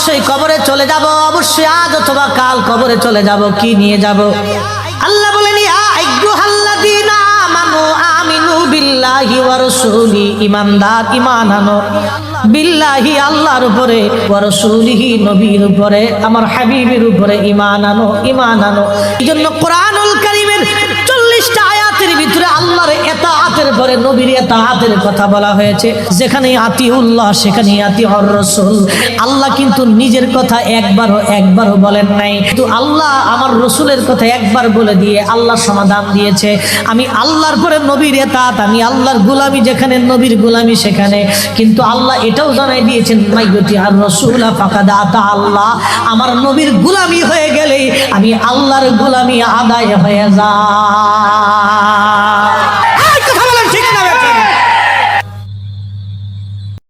অবশ্যই কবরে চলে যাব, অবশ্যই আজ অথবা কাল কবরে চলে যাব। কি নিয়ে যাব? আল্লাহ বলেন ইয়া আইয়ুহাল্লাযীনা আমানু আমিনু বিল্লাহি ওয়া রাসূলি, ঈমানদার ঈমান আনো বিল্লাহি আল্লাহর উপরে, ওয়া রাসূলিহি নবীর উপরে, আমার হাবিবের উপরে ঈমান আনো, ঈমান আনো। এইজন্য কোরআনুল কারীমের 40টা আয়াতের ভিতরে আল্লাহর ইতাআতের পরে নবীর ইতাআতের কথা বলা হয়েছে। যেখানে আতিউল্লাহ সেখানে আতিউর রাসূল। আল্লাহ কিন্তু নিজের কথা একবারও বলেন নাই, কিন্তু আল্লাহ আমার রাসূলের কথা একবার বলে দিয়ে আল্লাহ সমাধান দিয়েছে। আমি আল্লাহর পরে নবীর ইতাআত, আমি আল্লাহর গোলামি যেখানে নবীর গোলামি সেখানে। কিন্তু আল্লাহ এটাও জানাই দিয়েছেন মাইয়ুতি আর রাসূলা ফাকাদ আতা আল্লাহ, আমার নবীর গোলামি হয়ে গেলে আমি আল্লাহর গোলামি আদায় হয়ে যায়।